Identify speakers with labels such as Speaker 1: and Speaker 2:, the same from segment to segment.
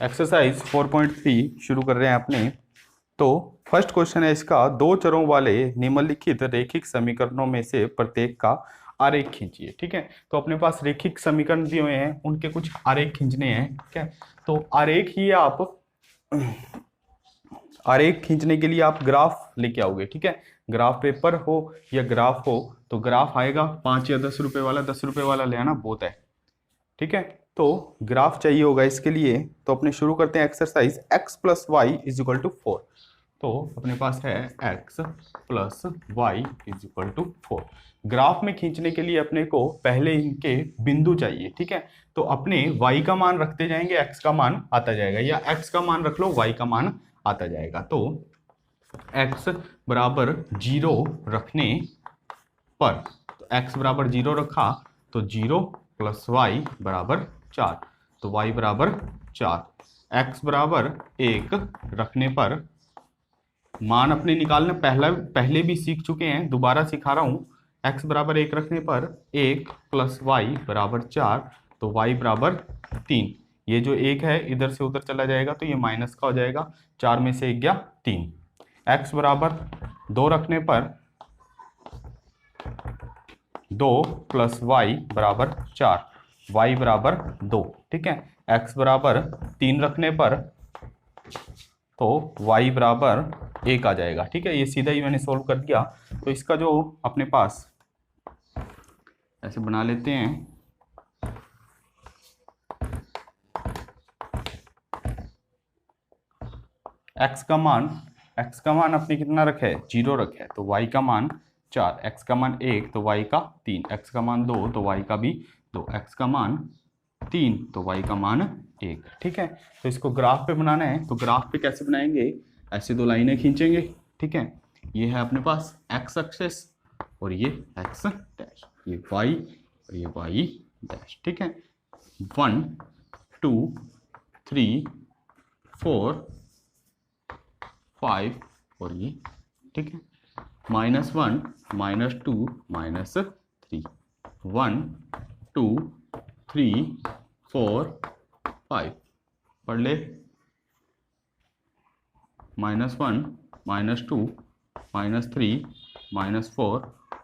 Speaker 1: Exercise 4.3 शुरू कर रहे हैं अपने। तो फर्स्ट क्वेश्चन है इसका, दो चरों वाले निम्नलिखित रेखिक समीकरणों में से प्रत्येक का आरेख खींचिए। ठीक है, तो अपने पास रेखिक समीकरण दिए हुए हैं, उनके कुछ आरेख खींचने हैं। ठीक है, तो आरेख ही आप आरेख खींचने के लिए आप ग्राफ लेके आओगे। ठीक है, ग्राफ पेपर हो या ग्राफ हो, तो ग्राफ आएगा 5 या 10 रुपए वाला। 10 रुपए वाला ले आना बहुत है। ठीक है, तो ग्राफ चाहिए होगा इसके लिए। तो अपने शुरू करते हैं exercise. x plus y is equal to 4। तो अपने पास है x plus y is equal to 4। Graph में खींचने के लिए अपने को पहले इनके बिंदु चाहिए। ठीक है, तो अपने y का मान रखते जाएंगे, x का मान आता जाएगा, या x का मान रख लो, y का मान आता जाएगा। तो x बराबर 0 रखने पर, तो x बराबर 0 रखा तो 0 प्लस वाई बराबर 4, तो y बराबर 4। x बराबर 1 रखने पर, मान अपने निकालना पहले भी सीख चुके हैं, दोबारा सिखा रहा हूं। x बराबर 1 रखने पर 1 प्लस वाई बराबर 4, तो y बराबर 3। ये जो 1 है इधर से उधर चला जाएगा तो ये माइनस का हो जाएगा, 4 में से 1 गया 3। x बराबर 2 रखने पर 2 प्लस वाई बराबर 4, y बराबर 2। ठीक है, x बराबर 3 रखने पर तो y बराबर 1 आ जाएगा। ठीक है, ये सीधा ही मैंने सोल्व कर दिया। तो इसका जो अपने पास ऐसे बना लेते हैं, x का मान अपने कितना रखा है, 0 रखा है, तो y का मान 4, x का मान 1 तो y का 3, x का मान 2 तो y का भी 2, x का मान 3 तो y का मान 1। ठीक है, तो इसको ग्राफ पे बनाना है। तो ग्राफ पे कैसे बनाएंगे, ऐसे दो लाइनें खींचेंगे। ठीक है, ये है अपने पास x एक्सेस और ये x डैश, ये y और ये y डैश। ठीक है, 1 2 3 4 5 और ये। ठीक है, -1 -2 -3, 1 2 3 4 5 पढ़ ले। -1 -2 -3 -4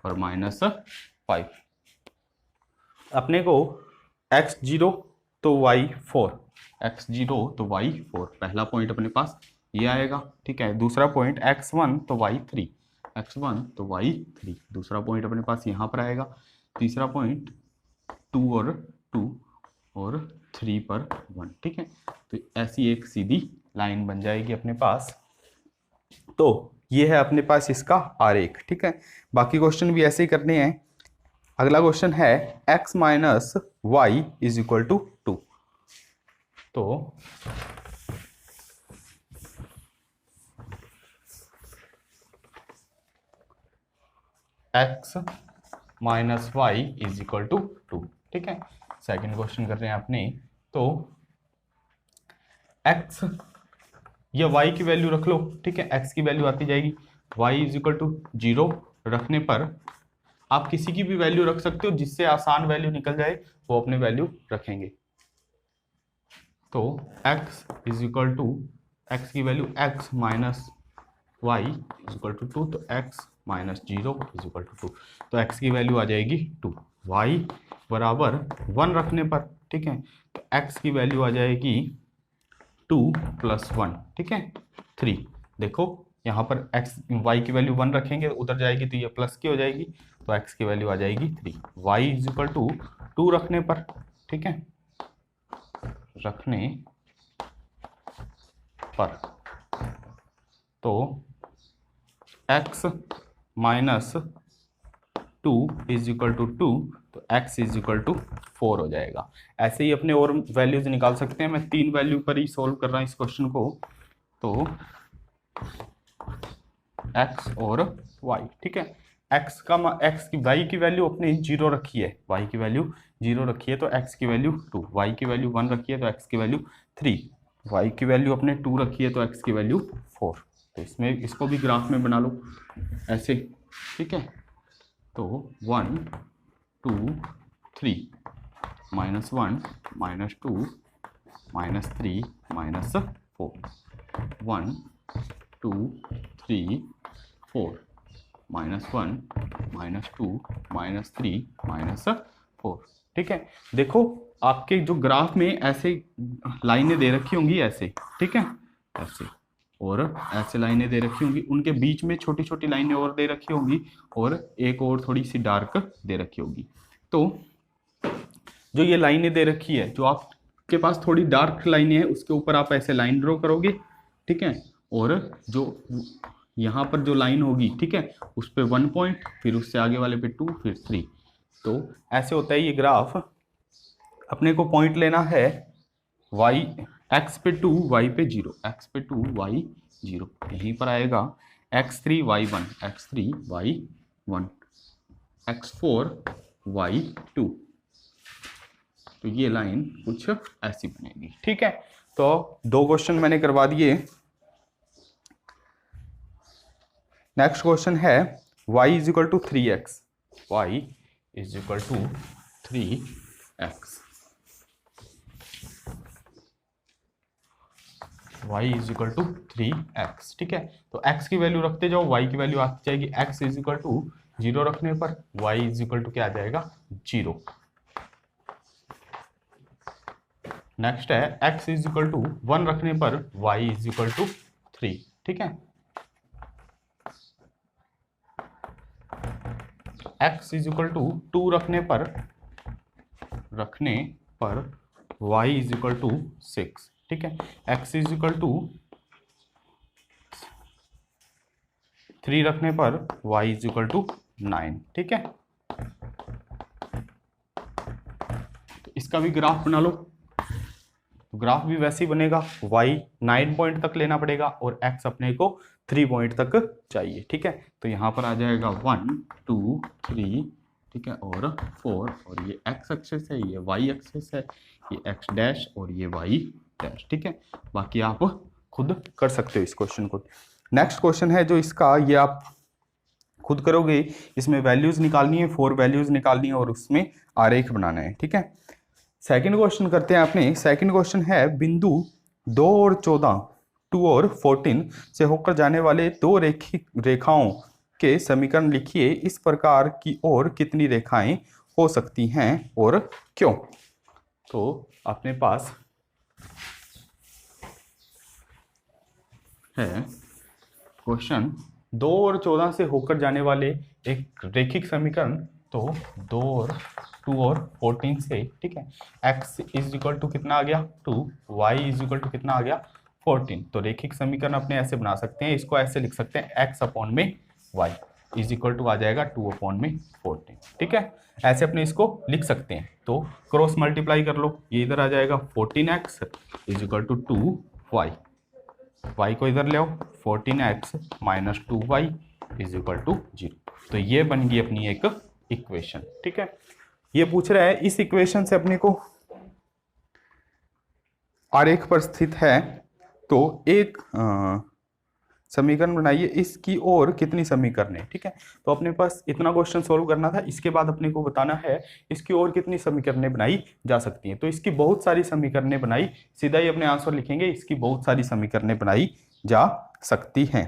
Speaker 1: और -5। अपने को x0 तो y4, x0 तो y4 पहला पॉइंट अपने पास ये आएगा। ठीक है, दूसरा पॉइंट x1 तो y3, x1 तो y3 दूसरा पॉइंट अपने पास यहाँ पर आएगा। तीसरा पॉइंट 2 और 3 पर 1। ठीक है, तो ऐसी एक सीधी लाइन बन जाएगी अपने पास। तो ये है अपने पास इसका आरेख। ठीक है, बाकी क्वेश्चन भी ऐसे ही करने हैं। अगला क्वेश्चन है x minus y is equal to 2। तो x minus y is equal to 2। ठीक है, सेकंड क्वेश्चन कर रहे हैं अपने। तो x या y की वैल्यू रख लो। ठीक है, x की वैल्यू आती जाएगी, y इज इक्वल टू 0 रखने पर आप किसी की भी वैल्यू रख सकते हो, जिससे आसान वैल्यू निकल जाए वो अपने वैल्यू रखेंगे। तो x is equal to, x की value x minus y is equal to 2, तो x minus 0 is equal to 2, तो x की वैल्यू आ जाएगी 2। y बराबर 1 रखने पर, ठीक है, तो x की वैल्यू आ जाएगी 2 प्लस 1। ठीक है, 3। देखो यहाँ पर x y की वैल्यू 1 रखेंगे, उधर जाएगी तो ये प्लस की हो जाएगी, तो x की वैल्यू आ जाएगी 3। y इज इक्वल टू 2 रखने पर, ठीक है, रखने पर तो x minus 2 is equal to 2, तो x इज इक्वल टू 4 हो जाएगा। ऐसे ही अपने और वैल्यूज निकाल सकते हैं। मैं 3 वैल्यू पर ही सॉल्व कर रहा हूँ इस क्वेश्चन को। तो x और y, ठीक है, x की y की वैल्यू अपने 0 रखी है, y की वैल्यू 0 रखी है, तो x की वैल्यू 2, y की वैल्यू 1 रखी है तो x की वैल्यू 3, y की वैल्यू अपने 2 रखी है तो x की वैल्यू 4। तो इसमें इसको भी ग्राफ में बना लो ऐसे। ठीक है, तो 1 2 3 -1 -2 -3 -4, 1 2 3 4, -1 -2 -3 -4। ठीक है, देखो आपके जो ग्राफ में ऐसे लाइनें दे रखी होंगी ऐसे, ठीक है, ऐसे, और ऐसे लाइनें दे रखी होंगी, उनके बीच में छोटी छोटी लाइनें और दे रखी होंगी, और एक और थोड़ी सी डार्क दे रखी होगी। तो जो ये लाइनें दे रखी है, जो आपके पास थोड़ी डार्क लाइनें हैं, उसके ऊपर आप ऐसे लाइन ड्रॉ करोगे, ठीक है, और जो यहाँ पर जो लाइन होगी, ठीक है, उस पर 1 पॉइंट, फिर उससे आगे वाले पे 2, फिर 3। तो ऐसे होता है ये ग्राफ। अपने को पॉइंट लेना है y, x पे 2, y पे 0, x पे 2, y 0, यहीं पर आएगा x3 y1, x3 y1, x4 y2। तो ये लाइन कुछ ऐसी बनेगी। ठीक है, तो 2 क्वेश्चन मैंने करवा दिए। नेक्स्ट क्वेश्चन है y is equal to 3x, y is equal to 3x, y is equal to 3x। ठीक है, तो x की वैल्यू रखते जाओ, y की वैल्यू आती जाएगी। x इज इक्वल टू 0 रखने पर y इज इक्वल टू क्या आ जाएगा, 0। नेक्स्ट है x इज इक्वल टू 1 रखने पर y इज इक्वल टू 3। ठीक है, x इज इक्वल टू 2 रखने पर y इज इक्वल टू 6। ठीक है, x इज इक्वल टू 3 रखने पर y इज इक्वल टू 9। ठीक है, तो इसका भी ग्राफ बना लो। तो ग्राफ भी वैसे ही बनेगा, y 9 पॉइंट तक लेना पड़ेगा और x अपने को 3 पॉइंट तक चाहिए। ठीक है, तो यहाँ पर आ जाएगा 1 2 3, ठीक है, और 4, और ये x एक्सिस है, ये y एक्सिस है, ये x डैश और ये y डैश। ठीक है, बाकी आप खुद कर सकते हो इस क्वेश्चन को। नेक्स्ट क्वेश्चन है जो इसका, ये आप खुद करोगे, इसमें वैल्यूज निकालनी है, 4 वैल्यूज निकालनी है और उसमें आरेख बनाना है। ठीक है, सेकंड क्वेश्चन करते हैं अपने। सेकंड क्वेश्चन है बिंदु 2 और 14, 2 और 14 से होकर जाने वाले 2 रेखाओं के समीकरण लिखिए। इस प्रकार की और कितनी रेखाएं हो सकती हैं और क्यों? तो अपने पास है क्वेश्चन 2 और 14 से होकर जाने वाले एक रेखिक समीकरण। तो 2 और 2 और 14 से, ठीक है, x इज इक्वल टू कितना आ गया 2, y इज इक्वल टू कितना आ गया 14। तो रेखिक समीकरण अपने ऐसे बना सकते हैं, इसको ऐसे लिख सकते हैं x अपॉन में y इज इक्वल टू आ जाएगा 2 अपॉन में 14। ठीक है, ऐसे अपने इसको लिख सकते हैं। तो क्रॉस मल्टीप्लाई कर लो, ये इधर आ जाएगा 14x is equal to 2y, y को इधर ले आओ, 14x minus 2y is equal to 0। तो ये बन गई अपनी एक इक्वेशन। ठीक है, ये पूछ रहा है इस इक्वेशन से अपने को आरेख पर स्थित है तो एक समीकरण बनाइए, इसकी और कितनी समीकरण। ठीक है, तो अपने पास इतना क्वेश्चन सोल्व करना था। इसके बाद अपने को बताना है इसकी और कितनी समीकरणें बनाई जा सकती हैं। तो इसकी बहुत सारी समीकरणें बनाई, सीधा ही अपने आंसर लिखेंगे, इसकी बहुत सारी समीकरणें बनाई जा सकती हैं।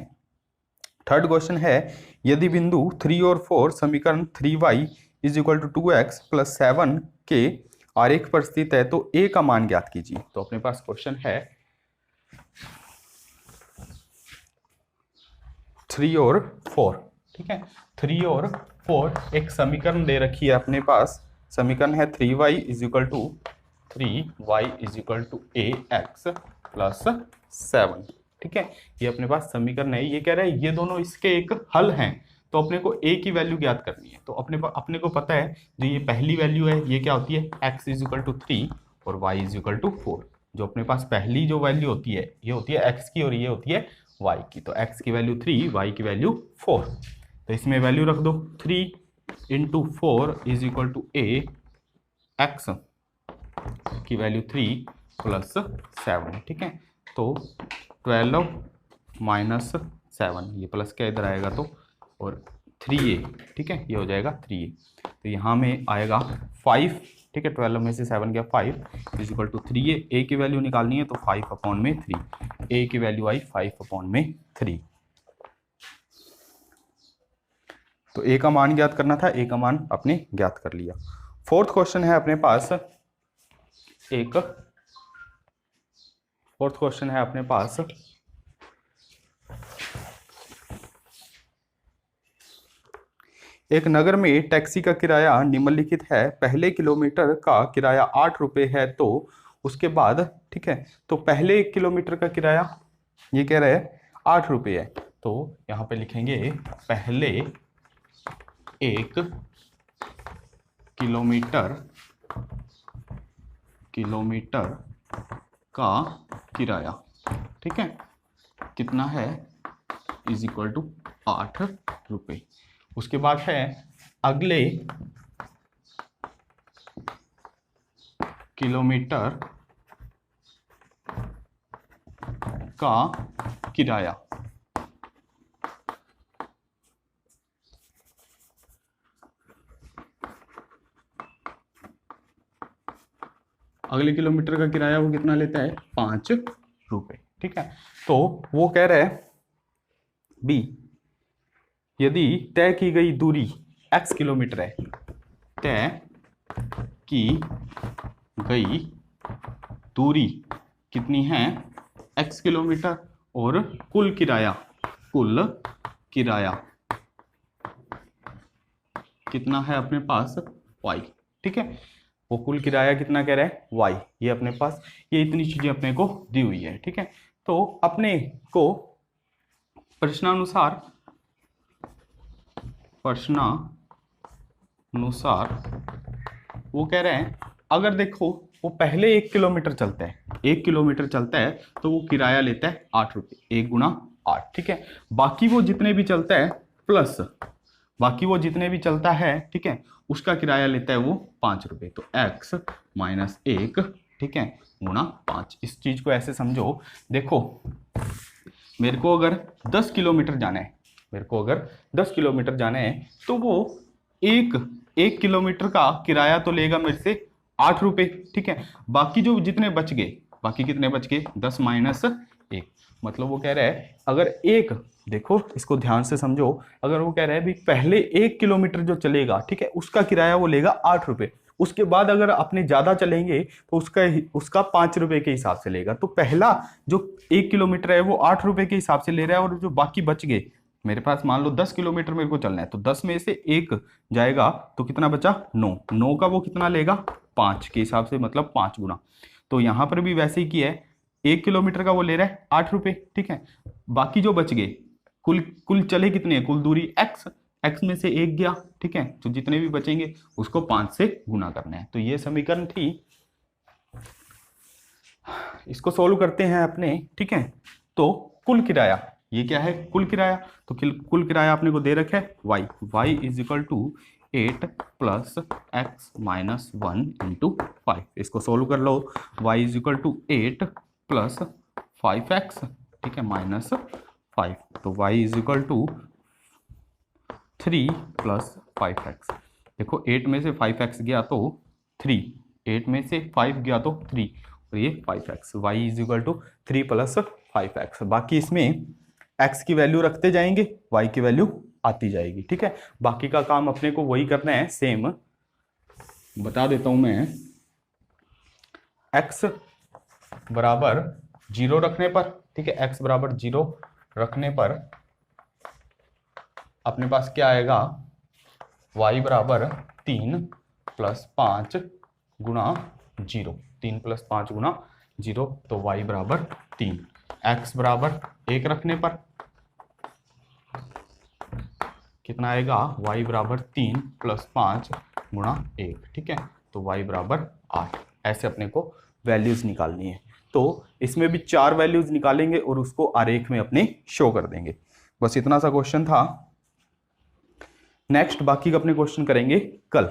Speaker 1: थर्ड क्वेश्चन है यदि बिंदु 3 और 4 समीकरण 3y is equal to 2x plus 7 के आरेख पर स्थित है तो a का मान ज्ञात कीजिए। तो अपने पास क्वेश्चन है 3 और 4। ठीक है, 3 और 4 एक समीकरण दे रखी है अपने पास। समीकरण है 3y is equal to 3y is equal to ax plus 7। ठीक है, ये अपने पास समीकरण है। ये कह रहा है ये दोनों इसके एक हल हैं, तो अपने को a की वैल्यू ज्ञात करनी है। तो अपने को पता है जो ये पहली वैल्यू है ये क्या होती है, x इज इक्वल टू 3 और y इज इक्वल टू 4। जो अपने पास पहली जो वैल्यू होती है ये होती है x की और ये होती है y की। तो x की वैल्यू 3, y की वैल्यू 4। तो इसमें वैल्यू रख दो, 3 into 4 is equal to a, x की वैल्यू 3 प्लस 7। ठीक है, तो 12 माइनस 7, ये प्लस क्या इधर आएगा तो, और 3a। ठीक है, ये हो जाएगा 3a। तो यहाँ में आएगा 5 ठीक है, 12 में से 7 गया 5 इज इक्वल टू 3। ये ए की वैल्यू निकालनी है तो 5/3, ए की वैल्यू आई 5/3। तो ए का मान ज्ञात करना था, ए का मान आपने ज्ञात कर लिया। फोर्थ क्वेश्चन है अपने पास एक नगर में टैक्सी का किराया निम्नलिखित है। पहले किलोमीटर का किराया 8 रुपये है, तो उसके बाद, ठीक है, तो पहले 1 किलोमीटर का किराया ये कह रहे हैं 8 रुपये है, तो यहाँ पे लिखेंगे पहले 1 किलोमीटर का किराया, ठीक है, कितना है, इज इक्वल टू 8 रुपये। उसके बाद है अगले किलोमीटर का किराया, अगले किलोमीटर का किराया वो कितना लेता है, 5 रुपये, ठीक है। तो वो कह रहा है बी, यदि तय की गई दूरी x किलोमीटर है, तय की गई दूरी कितनी है, x किलोमीटर, और कुल किराया कितना है अपने पास, y, ठीक है। वो कुल किराया कितना कह रहा है, y, ये अपने पास ये इतनी चीजें अपने को दी हुई है, ठीक है। तो अपने को प्रश्नानुसार वो कह रहे हैं, अगर देखो वो पहले 1 किलोमीटर चलता है, 1 किलोमीटर चलता है तो वो किराया लेता है 8 रुपये, 1 गुना 8, ठीक है। बाकी वो जितने भी चलता है ठीक है, उसका किराया लेता है वो 5 रुपये, तो x माइनस 1, ठीक है, गुना 5। इस चीज को ऐसे समझो, देखो मेरे को अगर 10 किलोमीटर जाना है, तो वो एक किलोमीटर का किराया तो लेगा मेरे से 8 रुपये, ठीक है। बाकी जो जितने बच गए, बाकी कितने बच गए, 10 माइनस 1, मतलब वो कह रहा है अगर एक, देखो इसको ध्यान से समझो, अगर वो कह रहा है भी पहले 1 किलोमीटर जो चलेगा, ठीक है, उसका किराया वो लेगा 8 रुपये, उसके बाद अगर अपने ज्यादा चलेंगे तो उसका 5 रुपये के हिसाब से लेगा। तो पहला जो 1 किलोमीटर है वो 8 रुपये के हिसाब से ले रहा है, और जो बाकी बच गए, मेरे पास मान लो 10 किलोमीटर मेरे को चलना है, तो 10 में से 1 जाएगा तो कितना बचा, 9 का वो कितना लेगा, 5 के हिसाब से, मतलब 5 गुना। तो यहाँ पर भी वैसे ही किया है, 1 किलोमीटर का वो ले रहा है 8 रुपये, ठीक है। बाकी जो बच गए, कुल चले कितने हैं, कुल दूरी x में से 1 गया, ठीक है, तो जितने भी बचेंगे उसको 5 से गुना करना है। तो ये समीकरण थी, इसको सोल्व करते हैं अपने, ठीक है। तो कुल किराया, ये क्या है, कुल किराया, तो कुल किराया आपने को दे रखा है y is equal to 8 plus x minus 1 into 5। इसको सोल्व कर लो, y is equal to 8 plus 5x, ठीक है, माइनस 5, तो y is equal to 3 plus 5x। देखो 8 में से 5x गया तो 3, 8 में से 5 गया तो 3, और ये 5x, y is equal to 3 plus 5x। बाकी इसमें x की वैल्यू रखते जाएंगे, y की वैल्यू आती जाएगी, ठीक है। बाकी का काम अपने को वही करना है, सेम बता देता हूं मैं। x बराबर 0 रखने पर, ठीक है, x बराबर 0 रखने पर अपने पास क्या आएगा, y बराबर 3 प्लस 5 गुणा 0, 3 प्लस 5 गुणा 0, तो y बराबर 3। x बराबर 1 रखने पर कितना आएगा, y बराबर 3 प्लस 5 गुणा 1, ठीक है, तो y बराबर 8। ऐसे अपने को वैल्यूज निकालनी है। तो इसमें भी 4 वैल्यूज निकालेंगे और उसको आरेख में अपने शो कर देंगे। बस इतना सा क्वेश्चन था। नेक्स्ट बाकी का अपने क्वेश्चन करेंगे कल।